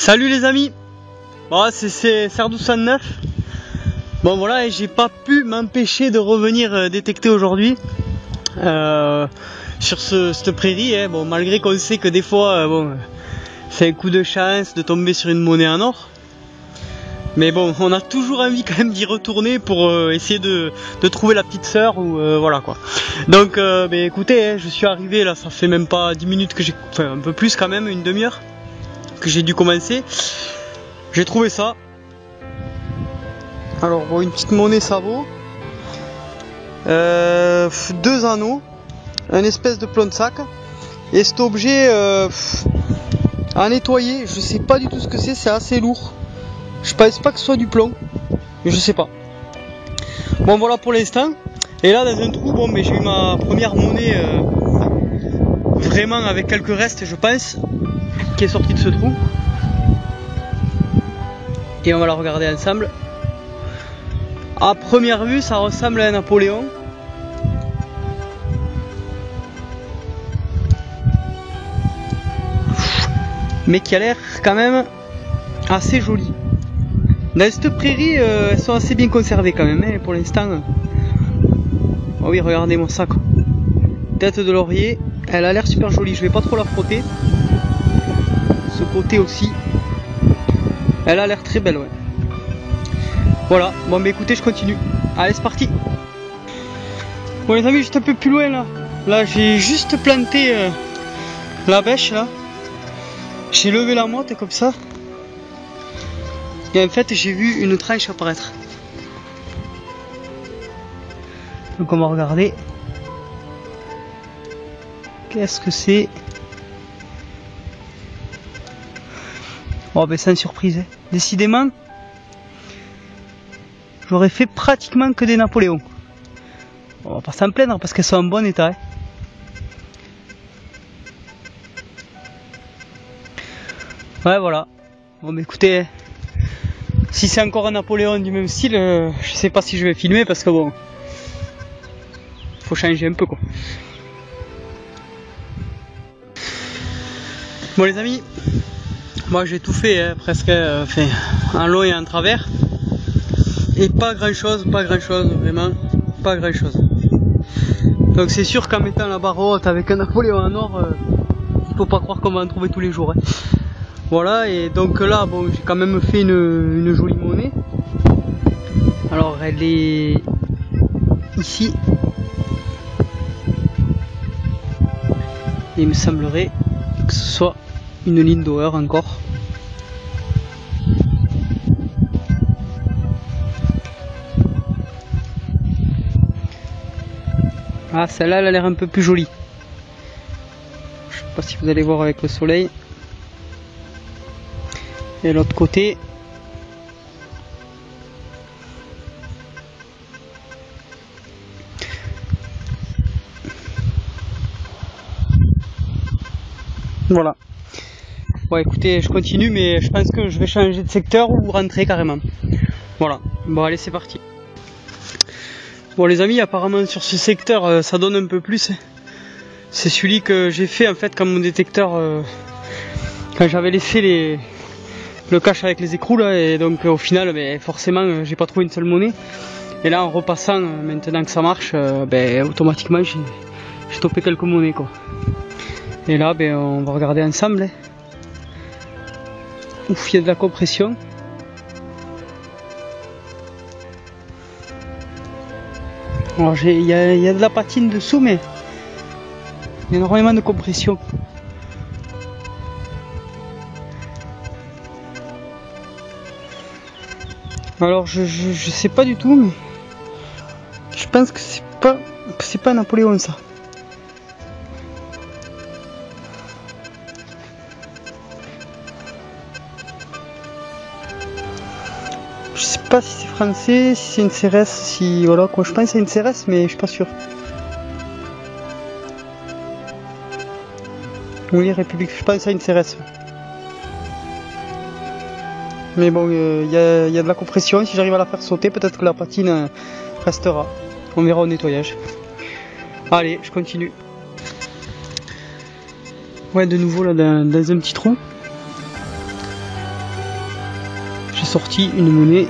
Salut les amis, bon, c'est Sardou109. Bon voilà, j'ai pas pu m'empêcher de revenir détecter aujourd'hui sur cette prairie, hein. Bon, malgré qu'on sait que des fois bon, c'est un coup de chance de tomber sur une monnaie en or. Mais bon, on a toujours envie quand même d'y retourner pour essayer de trouver la petite sœur ou voilà quoi. Donc écoutez, hein, je suis arrivé là, ça fait même pas 10 minutes que j'ai, enfin un peu plus quand même, une demi-heure que j'ai dû commencer. J'ai trouvé ça. Alors bon, une petite monnaie ça vaut 2 anneaux, un espèce de plomb de sac, et cet objet à nettoyer, je sais pas du tout ce que c'est assez lourd. Je pense pas que ce soit du plomb, mais je sais pas. Bon voilà pour l'instant. Et là dans un trou, bon mais j'ai eu ma première monnaie vraiment avec quelques restes je pense, qui est sortie de ce trou. Et on va la regarder ensemble. À première vue ça ressemble à un Napoléon. Mais qui a l'air quand même assez joli. Dans cette prairie, elles sont assez bien conservées quand même, hein, pour l'instant. Oh oui, regardez mon sac. Tête de laurier, elle a l'air super jolie. Je vais pas trop la frotter. Ce côté aussi, elle a l'air très belle, ouais. Voilà, bon bah écoutez, je continue. Allez, c'est parti. Bon les amis, juste un peu plus loin là. Là, j'ai juste planté la bêche là. J'ai levé la motte comme ça. Et en fait j'ai vu une tranche apparaître. Donc on va regarder. Qu'est-ce que c'est? Oh ben sans surprise, hein. Décidément, j'aurais fait pratiquement que des Napoléons. On va pas s'en plaindre parce qu'elles sont en bon état, hein. Ouais voilà. Bon bah écoutez, si c'est encore un Napoléon du même style, je sais pas si je vais filmer parce que bon, faut changer un peu quoi. Bon les amis, moi j'ai tout fait, hein, presque en long et en travers. Et pas grand chose, vraiment, pas grand chose. Donc c'est sûr qu'en mettant la barre haute avec un Napoléon en or, il faut pas croire qu'on va en trouver tous les jours, hein. Voilà, et donc là, bon, j'ai quand même fait une jolie monnaie. Alors, elle est ici. Et il me semblerait que ce soit une ligne d'Auer encore. Ah, celle-là, elle a l'air un peu plus jolie. Je sais pas si vous allez voir avec le soleil. Et l'autre côté, voilà. Bon écoutez, je continue mais je pense que je vais changer de secteur ou rentrer carrément. Voilà, bon allez c'est parti. Bon les amis, apparemment sur ce secteur ça donne un peu plus. C'est celui que j'ai fait en fait comme mon détecteur quand j'avais laissé le cache avec les écrous là, et donc au final forcément j'ai pas trouvé une seule monnaie. Et là en repassant, maintenant que ça marche, automatiquement j'ai topé quelques monnaies quoi. Et là on va regarder ensemble, hein. Ouf, il y a de la compression. Alors il y a de la patine dessous mais il y a énormément de compression. Alors je sais pas du tout mais je pense que c'est pas Napoléon ça. Je sais pas si c'est français, si c'est une CRS, si voilà quoi, je pense que c'est une CRS mais je suis pas sûr. Oui, République, je pense à une CRS. Mais bon, il y a de la compression, si j'arrive à la faire sauter, peut-être que la patine restera. On verra au nettoyage. Allez, je continue. Ouais, de nouveau là dans un petit trou. sorti une monnaie.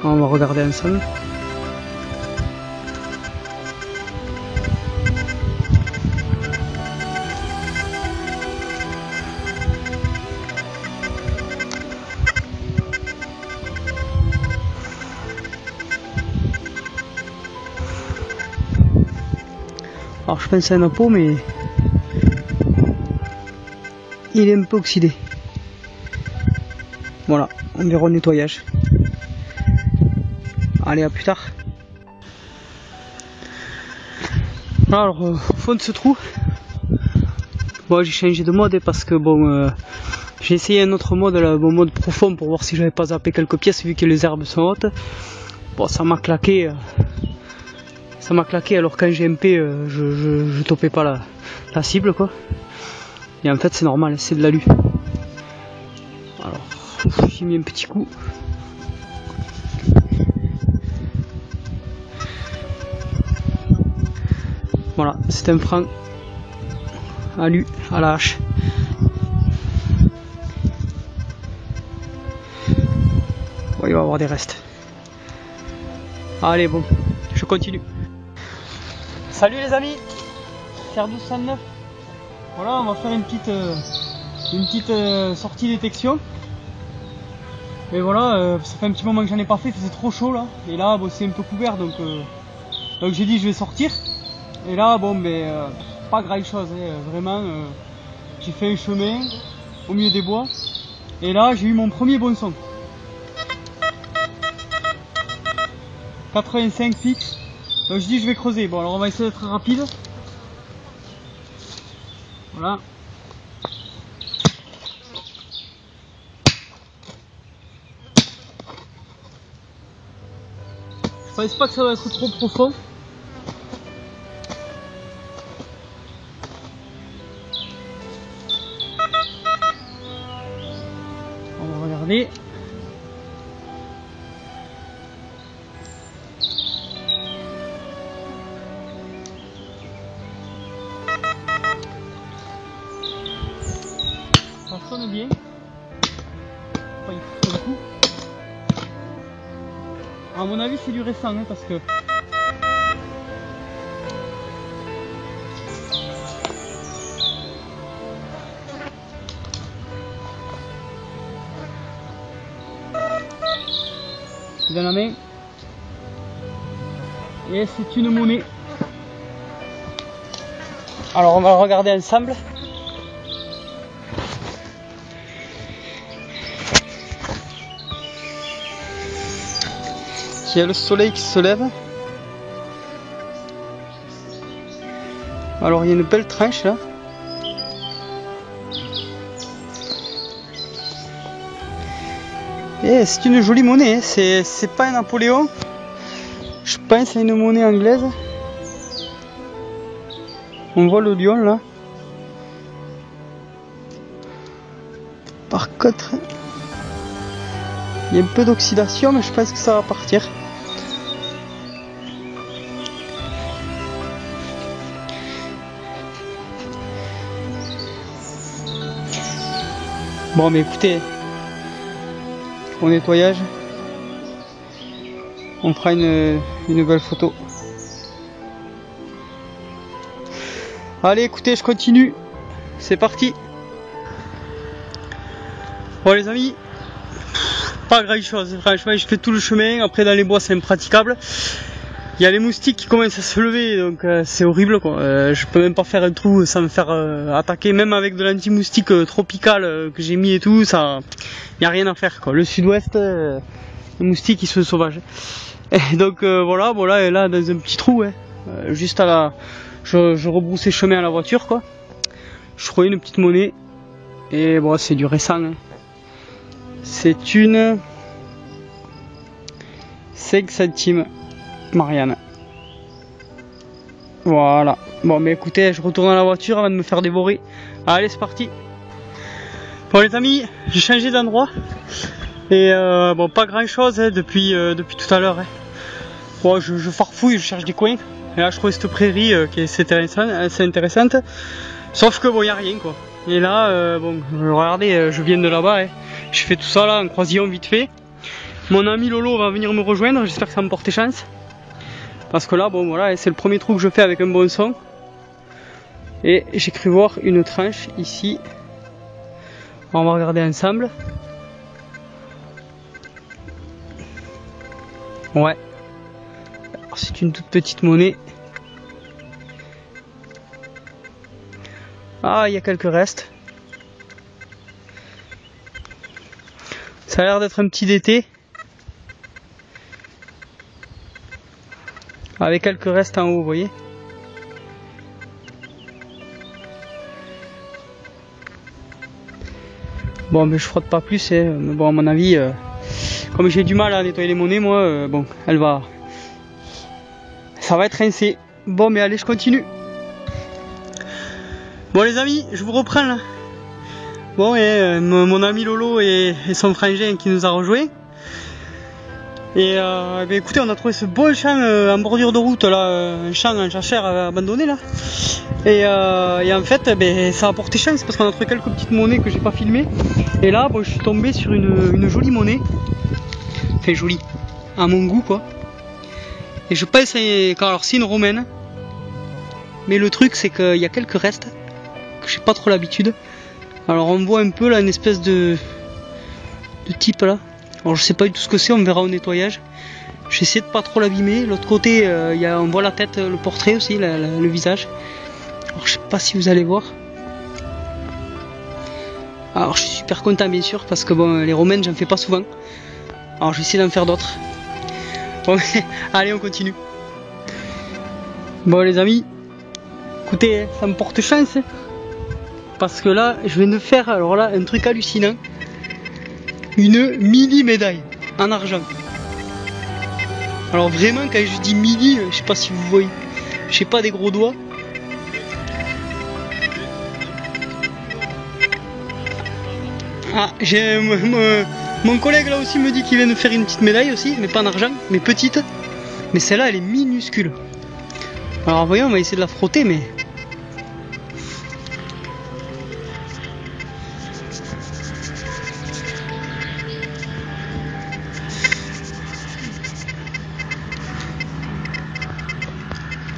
On va regarder ensemble. Alors je pense que c'est un appôt, mais il est un peu oxydé. Voilà, on verra au nettoyage. Allez, à plus tard. Alors, au fond de ce trou, bon, j'ai changé de mode parce que bon, j'ai essayé un autre mode, là, mon mode profond, pour voir si j'avais pas zappé quelques pièces vu que les herbes sont hautes. Bon, ça m'a claqué. Ça m'a claqué, alors quand j'ai MP, je topais pas la cible, quoi. Et en fait, c'est normal, c'est de l'alu. Alors, j'ai mis un petit coup. Voilà, c'est un frein alu à la hache. Bon, il va y avoir des restes. Allez, bon, je continue. Salut les amis, CR1209. Voilà, on va faire une petite sortie détection. Mais voilà, ça fait un petit moment que j'en ai pas fait, c'est trop chaud là. Et là, bon, c'est un peu couvert, donc j'ai dit je vais sortir. Et là, bon, pas grand chose, hein, vraiment. J'ai fait un chemin au milieu des bois. Et là, j'ai eu mon premier bon son. 85 fixe. Donc je dis je vais creuser. Bon, alors on va essayer d'être rapide. Voilà. Je pense pas que ça va être trop profond. On va regarder. Ça sonne bien. Pas y foutre le coup. À mon avis, c'est du récent, hein, parce que dans la main. Et c'est une monnaie. Alors on va regarder ensemble. Il y a le soleil qui se lève. Alors il y a une belle tranche là. Et c'est une jolie monnaie, c'est pas un Napoléon. Je pense à une monnaie anglaise. On voit le lion là. Par contre, il y a un peu d'oxydation, mais je pense que ça va partir. Bon, mais écoutez, au nettoyage, on fera une belle photo. Allez, écoutez, je continue. C'est parti. Bon les amis, pas grand chose, franchement je fais tout le chemin, après dans les bois c'est impraticable. Il y a les moustiques qui commencent à se lever, donc c'est horrible quoi. Je peux même pas faire un trou sans me faire attaquer, même avec de l'anti-moustique tropical que j'ai mis et tout, ça, y a rien à faire quoi. Le sud-ouest, les moustiques ils sont sauvages. Et donc voilà, et là dans un petit trou, hein, juste à la, je rebroussais chemin à la voiture quoi. Je trouvais une petite monnaie et bon c'est du récent. Hein. C'est une 5 centimes Marianne. Voilà. Bon mais écoutez, je retourne à la voiture avant de me faire dévorer. Allez c'est parti. Bon les amis, j'ai changé d'endroit. Et bon pas grand chose hein, depuis tout à l'heure. Hein. Bon je farfouille, je cherche des coins. Et là je trouve cette prairie qui est assez intéressante. Sauf que bon y a rien quoi. Et là bon regardez, je viens de là-bas. Hein. Je fais tout ça là en croisillon vite fait. Mon ami Lolo va venir me rejoindre, j'espère que ça va me porter chance. Parce que là, bon voilà, c'est le premier trou que je fais avec un bon son. Et j'ai cru voir une tranche ici. On va regarder ensemble. Ouais. C'est une toute petite monnaie. Ah, il y a quelques restes. Ça a l'air d'être un petit d'été. Avec quelques restes en haut, vous voyez. Bon, mais je frotte pas plus, hein. Mais bon, à mon avis, comme j'ai du mal à nettoyer les monnaies, moi, bon, ça va être rincé. Bon, mais allez, je continue. Bon, les amis, je vous reprends là. Bon, et mon ami Lolo et son frangin qui nous a rejoint. Et ben écoutez, on a trouvé ce beau champ en bordure de route là, un champ en jachère abandonné là. Et en fait, ben, ça a porté chance parce qu'on a trouvé quelques petites monnaies que j'ai pas filmées. Et là, bon, je suis tombé sur une jolie monnaie. Enfin jolie, à mon goût quoi. Et je pense alors c'est une romaine. Mais le truc c'est qu'il y a quelques restes que j'ai pas trop l'habitude. Alors on voit un peu là une espèce de type là. Alors je sais pas du tout ce que c'est, on verra au nettoyage. J'essaie de pas trop l'abîmer. L'autre côté, on voit la tête, le portrait aussi, le visage. Alors je sais pas si vous allez voir. Alors je suis super content bien sûr parce que bon, les romaines j'en fais pas souvent. Alors je vais essayer d'en faire d'autres. Bon, allez on continue. Bon les amis, écoutez, ça me porte chance. Parce que là, je viens de faire alors là un truc hallucinant. Une mini médaille en argent. Alors vraiment quand je dis mini, je sais pas si vous voyez, je sais pas des gros doigts. Ah, j'ai mon collègue là aussi me dit qu'il vient de faire une petite médaille aussi, mais pas en argent, mais petite. Mais celle-là elle est minuscule. Alors voyons, on va essayer de la frotter mais...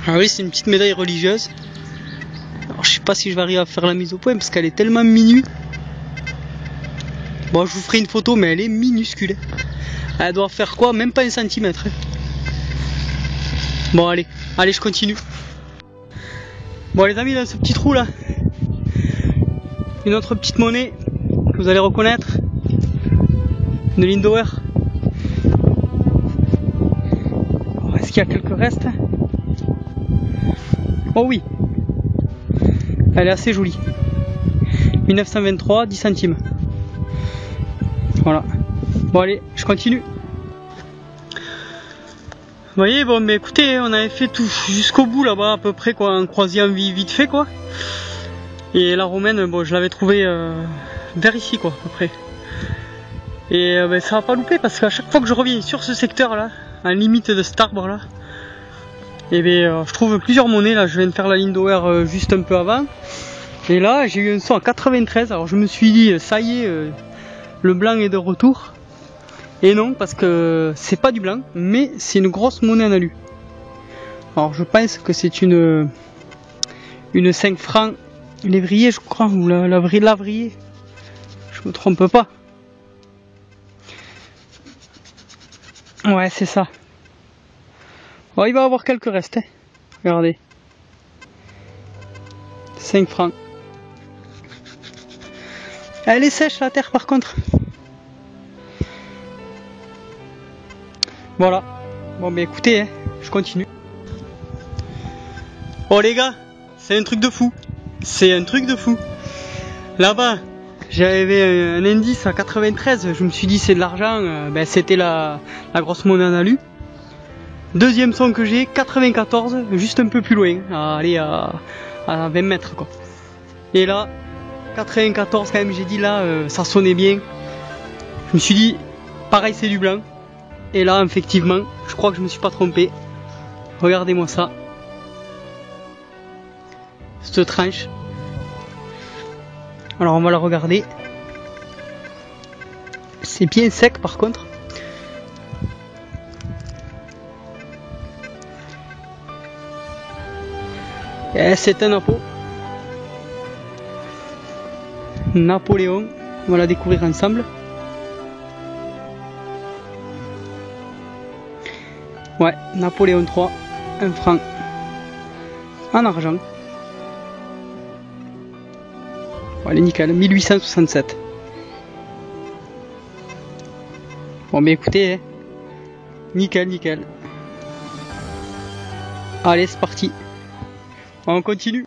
Ah oui, c'est une petite médaille religieuse. Alors je sais pas si je vais arriver à faire la mise au point parce qu'elle est tellement minue. Bon, je vous ferai une photo mais elle est minuscule. Elle doit faire quoi? Même pas 1 centimètre. Bon allez, je continue. Bon les amis, dans ce petit trou là, une autre petite monnaie que vous allez reconnaître. Une Lindauer. Est-ce qu'il y a quelques restes? Oh oui, elle est assez jolie. 1923, 10 centimes. Voilà. Bon allez, je continue. Vous voyez, bon mais écoutez, on avait fait tout jusqu'au bout là-bas à peu près quoi, en croisillon vite fait quoi. Et la romaine, bon je l'avais trouvée vers ici quoi à peu près. Et ben, ça va pas louper parce qu'à chaque fois que je reviens sur ce secteur là, à la limite de cet arbre là, et bien je trouve plusieurs monnaies là. Je viens de faire la Lindauer juste un peu avant. Et là j'ai eu un son à 93. Alors je me suis dit ça y est, le blanc est de retour. Et non, parce que c'est pas du blanc, mais c'est une grosse monnaie en alu. Alors je pense que c'est une 5 francs lévrier je crois, ou lavrier. Je me trompe pas. Ouais c'est ça. Oh, il va y avoir quelques restes, hein. Regardez. 5 francs. Elle est sèche la terre par contre. Voilà. Bon bah écoutez, hein, je continue. Oh les gars, c'est un truc de fou. C'est un truc de fou. Là-bas, j'avais un indice à 93. Je me suis dit c'est de l'argent. Ben, c'était la grosse monnaie en alu. Deuxième son que j'ai, 94, juste un peu plus loin, à 20 mètres quoi. Et là, 94 quand même, j'ai dit là, ça sonnait bien. Je me suis dit, pareil c'est du blanc. Et là, effectivement, je crois que je me suis pas trompé. Regardez-moi ça. Cette tranche. Alors on va la regarder. C'est bien sec par contre. Et c'est un Napo. Napoléon, on va la découvrir ensemble. Ouais, Napoléon 3, 1 franc. En argent. Allez, nickel, 1867. Bon, mais écoutez, hein. Nickel, nickel. Allez, c'est parti. On continue.